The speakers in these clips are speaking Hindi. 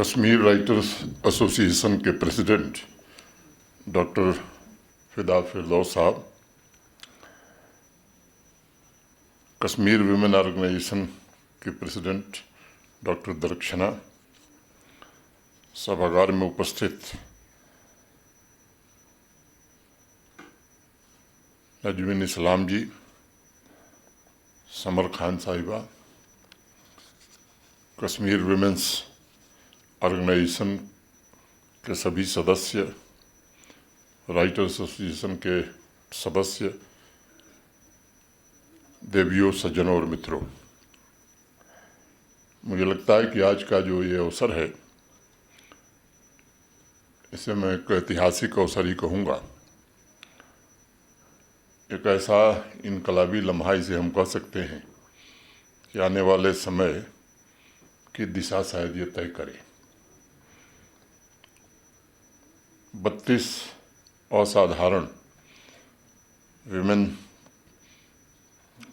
कश्मीर राइटर्स एसोसिएशन के प्रेसिडेंट डॉक्टर फिदा फिरदौस साहब, कश्मीर विमेन ऑर्गेनाइजेशन के प्रेसिडेंट डॉक्टर दरक्षना, सभागार में उपस्थित नजमीन इस्लाम जी, समर खान साहिबा, कश्मीर विमेंस ऑर्गेनाइजेशन के सभी सदस्य, राइटर्स एसोसिएशन के सदस्य, देवियों, सज्जनों और मित्रों, मुझे लगता है कि आज का जो ये अवसर है, इसे मैं एक ऐतिहासिक अवसर ही कहूँगा। एक ऐसा इनकलाबी लम्हा इसे हम कह सकते हैं कि आने वाले समय की दिशा शायद ये तय करे। 32 असाधारण विमेन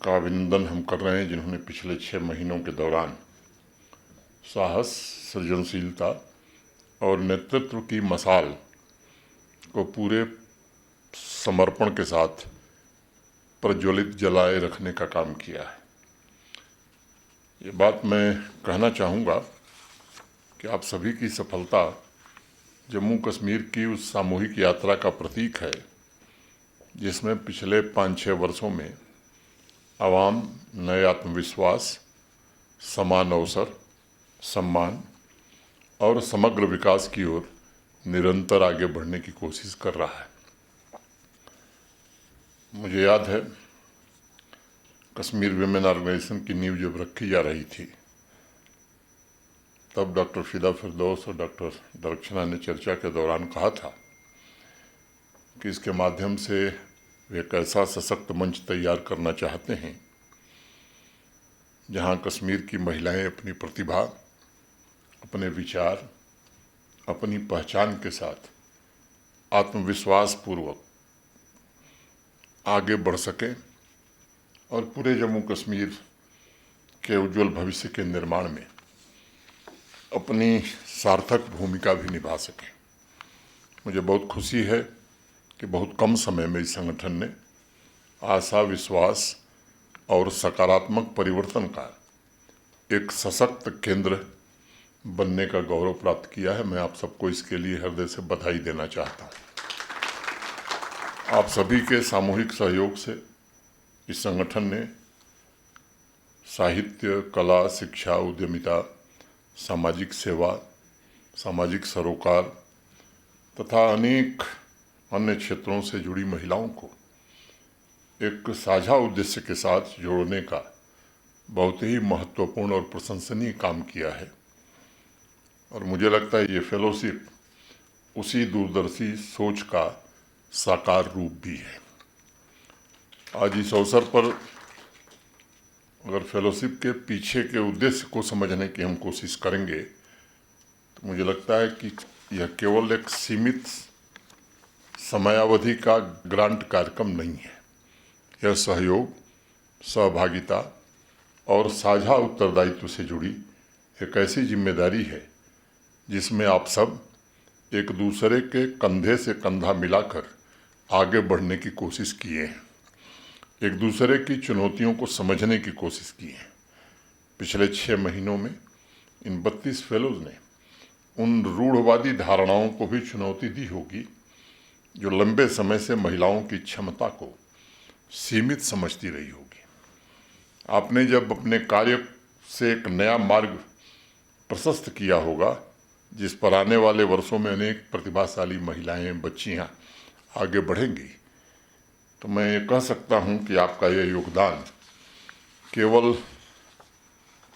का अभिनंदन हम कर रहे हैं, जिन्होंने पिछले 6 महीनों के दौरान साहस, सृजनशीलता और नेतृत्व की मशाल को पूरे समर्पण के साथ प्रज्वलित जलाए रखने का काम किया है। ये बात मैं कहना चाहूँगा कि आप सभी की सफलता जम्मू कश्मीर की उस सामूहिक यात्रा का प्रतीक है, जिसमें पिछले 5-6 वर्षों में आवाम नए आत्मविश्वास, समान अवसर, सम्मान और समग्र विकास की ओर निरंतर आगे बढ़ने की कोशिश कर रहा है। मुझे याद है, कश्मीर विमेन ऑर्गेनाइजेशन की नींव जब रखी जा रही थी, तब डॉक्टर फिदा फिरदौस और डॉक्टर दरक्षना ने चर्चा के दौरान कहा था कि इसके माध्यम से वे एक ऐसा सशक्त मंच तैयार करना चाहते हैं जहां कश्मीर की महिलाएं अपनी प्रतिभा, अपने विचार, अपनी पहचान के साथ आत्मविश्वास पूर्वक आगे बढ़ सकें और पूरे जम्मू कश्मीर के उज्जवल भविष्य के निर्माण में अपनी सार्थक भूमिका भी निभा सकें। मुझे बहुत खुशी है कि बहुत कम समय में इस संगठन ने आशा, विश्वास और सकारात्मक परिवर्तन का एक सशक्त केंद्र बनने का गौरव प्राप्त किया है। मैं आप सबको इसके लिए हृदय से बधाई देना चाहता हूँ। आप सभी के सामूहिक सहयोग से इस संगठन ने साहित्य, कला, शिक्षा, उद्यमिता, सामाजिक सेवा, सामाजिक सरोकार तथा अनेक अन्य क्षेत्रों से जुड़ी महिलाओं को एक साझा उद्देश्य के साथ जोड़ने का बहुत ही महत्वपूर्ण और प्रशंसनीय काम किया है। और मुझे लगता है ये फेलोशिप उसी दूरदर्शी सोच का साकार रूप भी है। आज इस अवसर पर अगर फेलोशिप के पीछे के उद्देश्य को समझने की हम कोशिश करेंगे, तो मुझे लगता है कि यह केवल एक सीमित समयावधि का ग्रांट कार्यक्रम नहीं है। यह सहयोग, सहभागिता और साझा उत्तरदायित्व से जुड़ी एक ऐसी जिम्मेदारी है जिसमें आप सब एक दूसरे के कंधे से कंधा मिलाकर आगे बढ़ने की कोशिश किए हैं, एक दूसरे की चुनौतियों को समझने की कोशिश की है। पिछले 6 महीनों में इन 32 फेलोज ने उन रूढ़वादी धारणाओं को भी चुनौती दी होगी जो लंबे समय से महिलाओं की क्षमता को सीमित समझती रही होगी। आपने जब अपने कार्य से एक नया मार्ग प्रशस्त किया होगा, जिस पर आने वाले वर्षों में अनेक प्रतिभाशाली महिलाएं, बच्चियां आगे बढ़ेंगी, तो मैं ये कह सकता हूं कि आपका यह योगदान केवल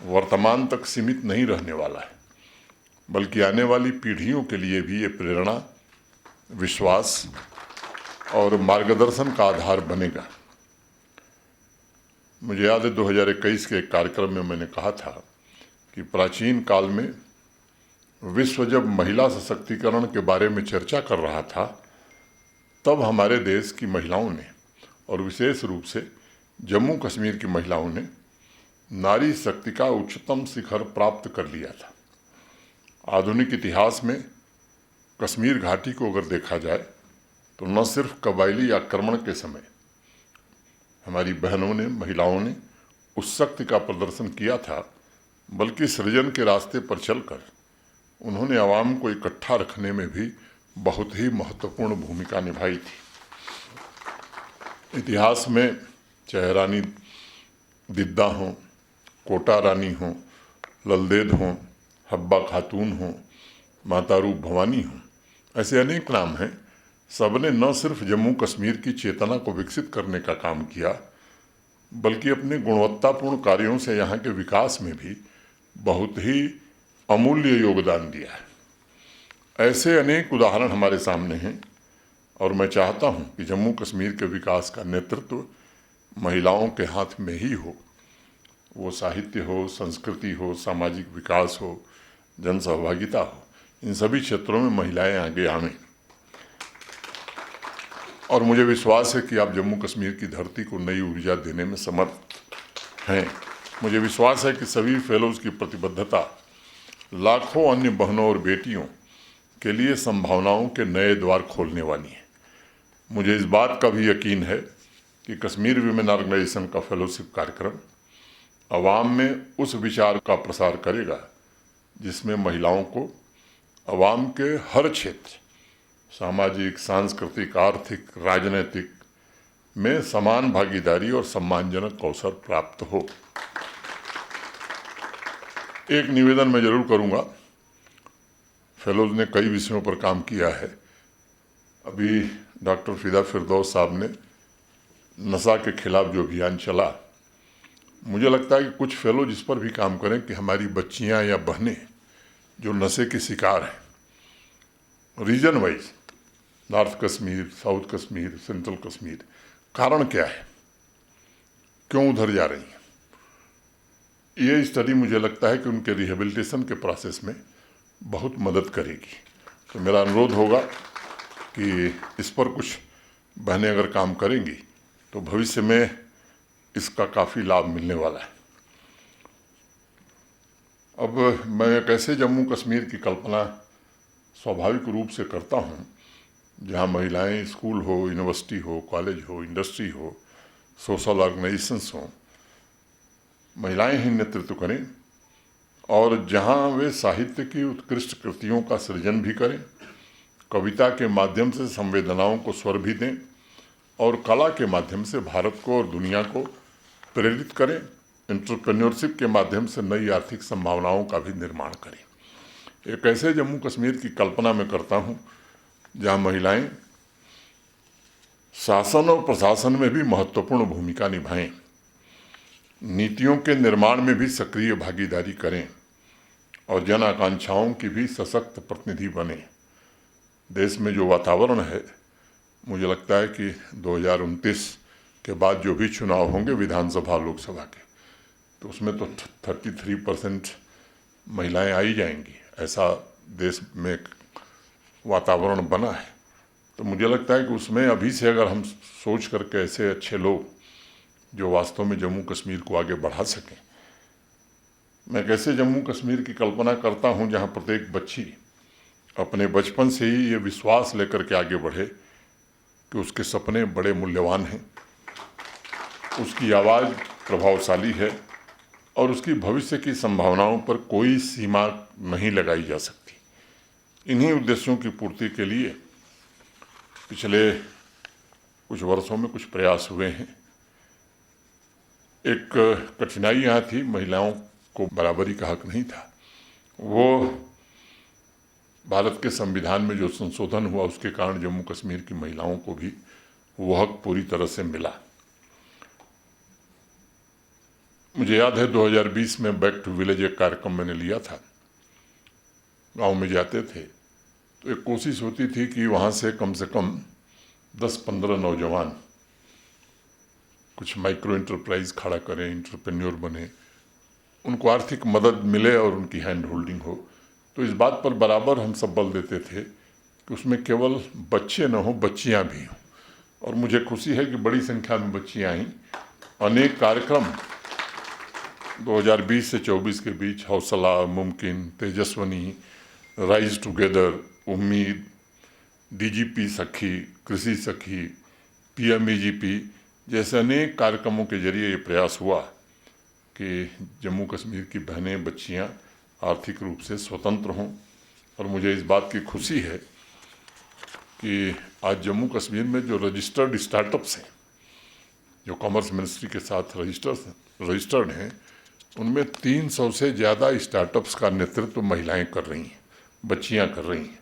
वर्तमान तक सीमित नहीं रहने वाला है, बल्कि आने वाली पीढ़ियों के लिए भी ये प्रेरणा, विश्वास और मार्गदर्शन का आधार बनेगा। मुझे याद है 2021 के एक कार्यक्रम में मैंने कहा था कि प्राचीन काल में विश्व जब महिला सशक्तिकरण के बारे में चर्चा कर रहा था, तब हमारे देश की महिलाओं ने और विशेष रूप से जम्मू कश्मीर की महिलाओं ने नारी शक्ति का उच्चतम शिखर प्राप्त कर लिया था। आधुनिक इतिहास में कश्मीर घाटी को अगर देखा जाए तो न सिर्फ कबायली आक्रमण के समय हमारी बहनों ने, महिलाओं ने उस शक्ति का प्रदर्शन किया था, बल्कि सृजन के रास्ते पर चलकर उन्होंने आवाम को इकट्ठा रखने में भी बहुत ही महत्वपूर्ण भूमिका निभाई थी। इतिहास में चाहे रानी दिद्दा हों, कोटा रानी हों, ललदेद हों, हब्बा खातून हों, माता रूप भवानी हों, ऐसे अनेक नाम हैं। सबने न सिर्फ जम्मू कश्मीर की चेतना को विकसित करने का काम किया, बल्कि अपने गुणवत्तापूर्ण कार्यों से यहाँ के विकास में भी बहुत ही अमूल्य योगदान दिया है। ऐसे अनेक उदाहरण हमारे सामने हैं और मैं चाहता हूँ कि जम्मू कश्मीर के विकास का नेतृत्व महिलाओं के हाथ में ही हो। वो साहित्य हो, संस्कृति हो, सामाजिक विकास हो, जन सहभागिता हो, इन सभी क्षेत्रों में महिलाएं आगे आवें। और मुझे विश्वास है कि आप जम्मू कश्मीर की धरती को नई ऊर्जा देने में समर्थ हैं। मुझे विश्वास है कि सभी फेलोज की प्रतिबद्धता लाखों अन्य बहनों और बेटियों के लिए संभावनाओं के नए द्वार खोलने वाली है। मुझे इस बात का भी यकीन है कि कश्मीर विमेन ऑर्गेनाइजेशन का फेलोशिप कार्यक्रम अवाम में उस विचार का प्रसार करेगा जिसमें महिलाओं को अवाम के हर क्षेत्र, सामाजिक, सांस्कृतिक, आर्थिक, राजनीतिक में समान भागीदारी और सम्मानजनक अवसर प्राप्त हो। एक निवेदन मैं जरूर करूंगा। फेलोज ने कई विषयों पर काम किया है। अभी डॉक्टर फिदा फिरदौस साहब ने नशा के खिलाफ जो अभियान चला, मुझे लगता है कि कुछ फेलोज इस पर भी काम करें कि हमारी बच्चियां या बहनें जो नशे के शिकार हैं, region wise, north Kashmir, south Kashmir, central Kashmir, कारण क्या है, क्यों उधर जा रही हैं, ये स्टडी मुझे लगता है कि उनके रिहेबिलिटेशन के प्रोसेस में बहुत मदद करेगी। तो मेरा अनुरोध होगा कि इस पर कुछ बहनें अगर काम करेंगी तो भविष्य में इसका काफ़ी लाभ मिलने वाला है। अब मैं कैसे जम्मू कश्मीर की कल्पना स्वाभाविक रूप से करता हूँ जहाँ महिलाएं स्कूल हो, यूनिवर्सिटी हो, कॉलेज हो, इंडस्ट्री हो, सोशल ऑर्गेनाइजेशंस हों, महिलाएं ही नेतृत्व करें और जहाँ वे साहित्य की उत्कृष्ट कृतियों का सृजन भी करें, कविता के माध्यम से संवेदनाओं को स्वर भी दें और कला के माध्यम से भारत को और दुनिया को प्रेरित करें, एंटरप्रेन्योरशिप के माध्यम से नई आर्थिक संभावनाओं का भी निर्माण करें। एक ऐसे जम्मू कश्मीर की कल्पना मैं करता हूँ जहाँ महिलाएं शासन और प्रशासन में भी महत्वपूर्ण भूमिका निभाएं, नीतियों के निर्माण में भी सक्रिय भागीदारी करें और जन आकांक्षाओं की भी सशक्त प्रतिनिधि बने। देश में जो वातावरण है, मुझे लगता है कि 2029 के बाद जो भी चुनाव होंगे विधानसभा, लोकसभा के, तो उसमें तो 33% महिलाएं आई जाएंगी, ऐसा देश में वातावरण बना है। तो मुझे लगता है कि उसमें अभी से अगर हम सोच करके ऐसे अच्छे लोग जो वास्तव में जम्मू कश्मीर को आगे बढ़ा सकें। मैं कैसे जम्मू कश्मीर की कल्पना करता हूं जहां प्रत्येक बच्ची अपने बचपन से ही ये विश्वास लेकर के आगे बढ़े कि उसके सपने बड़े मूल्यवान हैं, उसकी आवाज़ प्रभावशाली है और उसकी भविष्य की संभावनाओं पर कोई सीमा नहीं लगाई जा सकती। इन्हीं उद्देश्यों की पूर्ति के लिए पिछले कुछ वर्षों में कुछ प्रयास हुए हैं। एक कठिनाई यहाँ थी, महिलाओं को बराबरी का हक नहीं था। वो भारत के संविधान में जो संशोधन हुआ उसके कारण जम्मू कश्मीर की महिलाओं को भी वो हक पूरी तरह से मिला। मुझे याद है 2020 में बैक टू विलेज एक कार्यक्रम मैंने लिया था। गांव में जाते थे तो एक कोशिश होती थी कि वहाँ से कम 10-15 नौजवान कुछ माइक्रो एंटरप्राइज खड़ा करें, एंटरप्रेन्योर बने, उनको आर्थिक मदद मिले और उनकी हैंड होल्डिंग हो। तो इस बात पर बराबर हम सब बल देते थे कि उसमें केवल बच्चे न हो, बच्चियां भी हों। और मुझे खुशी है कि बड़ी संख्या में बच्चियां आईं। अनेक कार्यक्रम 2020 से 24 के बीच हौसला, मुमकिन, तेजस्वनी राइज टुगेदर, उम्मीद, डीजीपी सखी, कृषि सखी, पीएमईजीपी जैसे अनेक कार्यक्रमों के जरिए ये प्रयास हुआ कि जम्मू कश्मीर की बहनें, बच्चियां आर्थिक रूप से स्वतंत्र हों। और मुझे इस बात की खुशी है कि आज जम्मू कश्मीर में जो रजिस्टर्ड स्टार्टअप्स हैं, जो कॉमर्स मिनिस्ट्री के साथ रजिस्टर्ड हैं, उनमें 300 से ज़्यादा स्टार्टअप्स का नेतृत्व महिलाएं कर रही हैं, बच्चियां कर रही हैं।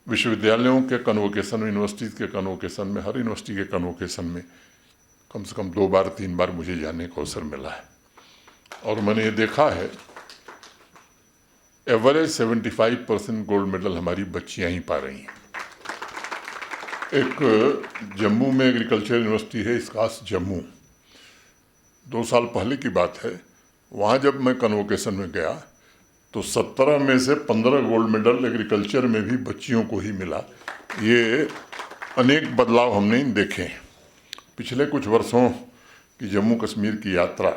विश्वविद्यालयों के कन्वोकेशन, यूनिवर्सिटीज़ के कन्वोकेशन में, हर यूनिवर्सिटी के कन्वोकेशन में कम से कम 2 बार 3 बार मुझे जाने का अवसर मिला है। और मैंने ये देखा है एवरेज 75% गोल्ड मेडल हमारी बच्चियां ही पा रही हैं। एक जम्मू में एग्रीकल्चर यूनिवर्सिटी है, इसकास जम्मू, 2 साल पहले की बात है। वहाँ जब मैं कन्वोकेशन में गया तो 17 में से 15 गोल्ड मेडल एग्रीकल्चर में भी बच्चियों को ही मिला। ये अनेक बदलाव हमने देखे हैं। पिछले कुछ वर्षों की जम्मू कश्मीर की यात्रा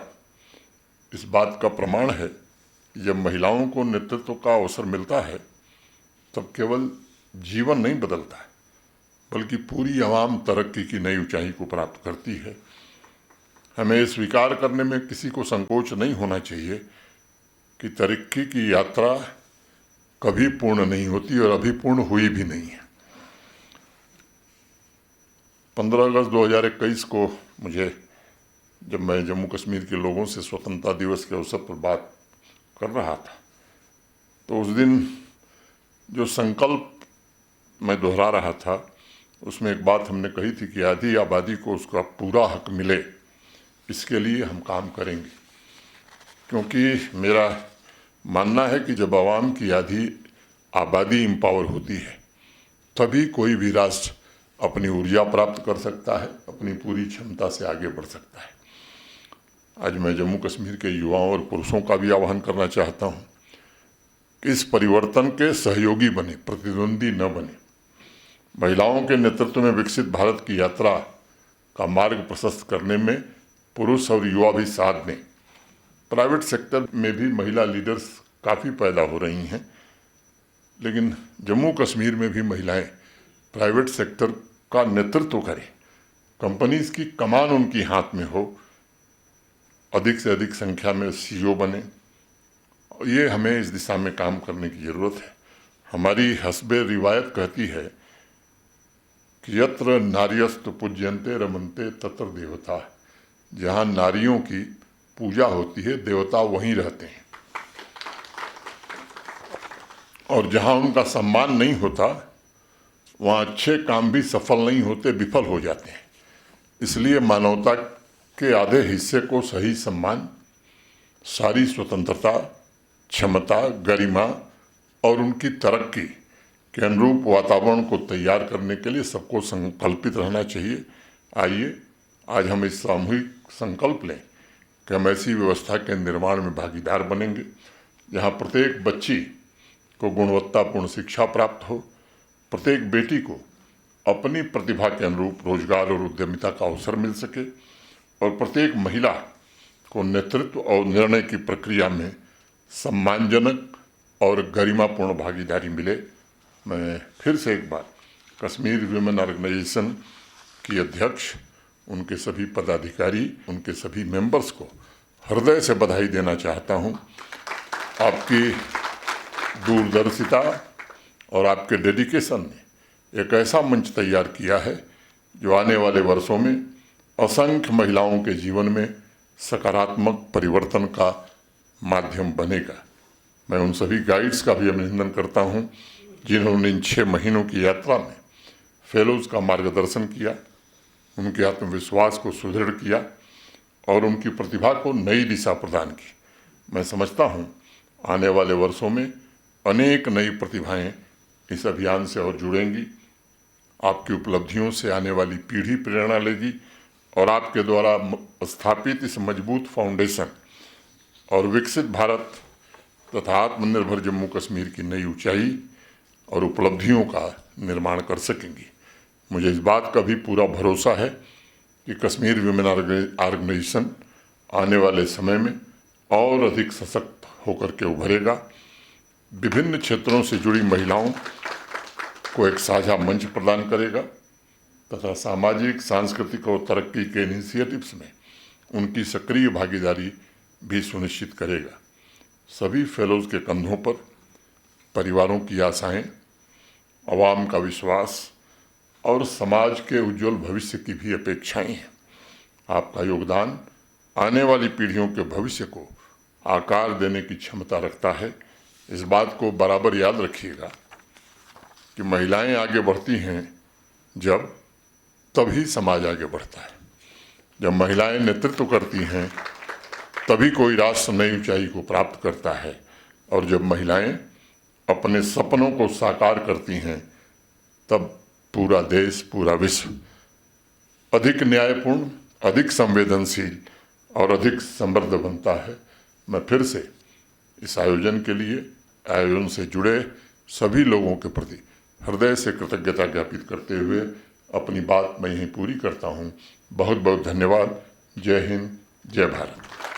इस बात का प्रमाण है कि जब महिलाओं को नेतृत्व का अवसर मिलता है तब केवल जीवन नहीं बदलता है, बल्कि पूरी आवाम तरक्की की नई ऊंचाई को प्राप्त करती है। हमें स्वीकार करने में किसी को संकोच नहीं होना चाहिए कि तरक्की की यात्रा कभी पूर्ण नहीं होती और अभी पूर्ण हुई भी नहीं है। 15 अगस्त 2021 को जब मैं जम्मू कश्मीर के लोगों से स्वतंत्रता दिवस के अवसर पर बात कर रहा था, तो उस दिन जो संकल्प मैं दोहरा रहा था, उसमें एक बात हमने कही थी कि आधी आबादी को उसका पूरा हक मिले, इसके लिए हम काम करेंगे। क्योंकि मेरा मानना है कि जब आवाम की आधी आबादी एम्पावर होती है, तभी कोई भी राष्ट्र अपनी ऊर्जा प्राप्त कर सकता है, अपनी पूरी क्षमता से आगे बढ़ सकता है। आज मैं जम्मू कश्मीर के युवाओं और पुरुषों का भी आह्वान करना चाहता हूँ कि इस परिवर्तन के सहयोगी बने, प्रतिद्वंदी न बने। महिलाओं के नेतृत्व में विकसित भारत की यात्रा का मार्ग प्रशस्त करने में पुरुष और युवा भी साथ दें। प्राइवेट सेक्टर में भी महिला लीडर्स काफ़ी पैदा हो रही हैं, लेकिन जम्मू कश्मीर में भी महिलाएं प्राइवेट सेक्टर का नेतृत्व करें, कंपनीज की कमान उनकी हाथ में हो, अधिक से अधिक संख्या में सीईओ बने। ये हमें इस दिशा में काम करने की ज़रूरत है। हमारी हस्बे रिवायत कहती है कि यत्र नार्यस्तु पूज्यन्ते रमन्ते तत्र देवता। जहाँ नारियों की पूजा होती है, देवता वहीं रहते हैं, और जहाँ उनका सम्मान नहीं होता, वहाँ अच्छे काम भी सफल नहीं होते, विफल हो जाते हैं। इसलिए मानवता के आधे हिस्से को सही सम्मान, सारी स्वतंत्रता, क्षमता, गरिमा और उनकी तरक्की के अनुरूप वातावरण को तैयार करने के लिए सबको संकल्पित रहना चाहिए। आइए आज हम इस सामूहिक संकल्प लें कि हम ऐसी व्यवस्था के निर्माण में भागीदार बनेंगे जहाँ प्रत्येक बच्ची को गुणवत्तापूर्ण शिक्षा प्राप्त हो, प्रत्येक बेटी को अपनी प्रतिभा के अनुरूप रोजगार और उद्यमिता का अवसर मिल सके, और प्रत्येक महिला को नेतृत्व और निर्णय की प्रक्रिया में सम्मानजनक और गरिमापूर्ण भागीदारी मिले। मैं फिर से एक बार कश्मीर विमेन ऑर्गेनाइजेशन की अध्यक्ष, उनके सभी पदाधिकारी, उनके सभी मेंबर्स को हृदय से बधाई देना चाहता हूं। आपकी दूरदर्शिता और आपके डेडिकेशन ने एक ऐसा मंच तैयार किया है जो आने वाले वर्षों में असंख्य महिलाओं के जीवन में सकारात्मक परिवर्तन का माध्यम बनेगा। मैं उन सभी गाइड्स का भी अभिनंदन करता हूं जिन्होंने इन 6 महीनों की यात्रा में फेलोज़ का मार्गदर्शन किया, उनके आत्मविश्वास को सुदृढ़ किया और उनकी प्रतिभा को नई दिशा प्रदान की। मैं समझता हूं आने वाले वर्षों में अनेक नई प्रतिभाएं इस अभियान से और जुड़ेंगी। आपकी उपलब्धियों से आने वाली पीढ़ी प्रेरणा लेगी और आपके द्वारा स्थापित इस मजबूत फाउंडेशन और विकसित भारत तथा आत्मनिर्भर जम्मू कश्मीर की नई ऊंचाई और उपलब्धियों का निर्माण कर सकेंगी। मुझे इस बात का भी पूरा भरोसा है कि कश्मीर विमेन ऑर्गेनाइजेशन आने वाले समय में और अधिक सशक्त होकर के उभरेगा। विभिन्न क्षेत्रों से जुड़ी महिलाओं को एक साझा मंच प्रदान करेगा तथा सामाजिक, सांस्कृतिक और तरक्की के इनिशिएटिव्स में उनकी सक्रिय भागीदारी भी सुनिश्चित करेगा। सभी फेलोज के कंधों पर परिवारों की आशाएं, आवाम का विश्वास और समाज के उज्जवल भविष्य की भी अपेक्षाएं हैं। आपका योगदान आने वाली पीढ़ियों के भविष्य को आकार देने की क्षमता रखता है। इस बात को बराबर याद रखिएगा कि महिलाएं आगे बढ़ती हैं जब तभी समाज आगे बढ़ता है। जब महिलाएं नेतृत्व करती हैं तभी कोई राष्ट्र नई ऊंचाई को प्राप्त करता है, और जब महिलाएं अपने सपनों को साकार करती हैं तब पूरा देश, पूरा विश्व अधिक न्यायपूर्ण, अधिक संवेदनशील और अधिक समृद्ध बनता है। मैं फिर से इस आयोजन के लिए, आयोजन से जुड़े सभी लोगों के प्रति हृदय से कृतज्ञता ज्ञापित करते हुए अपनी बात मैं यहीं पूरी करता हूँ। बहुत बहुत धन्यवाद। जय हिंद, जय भारत।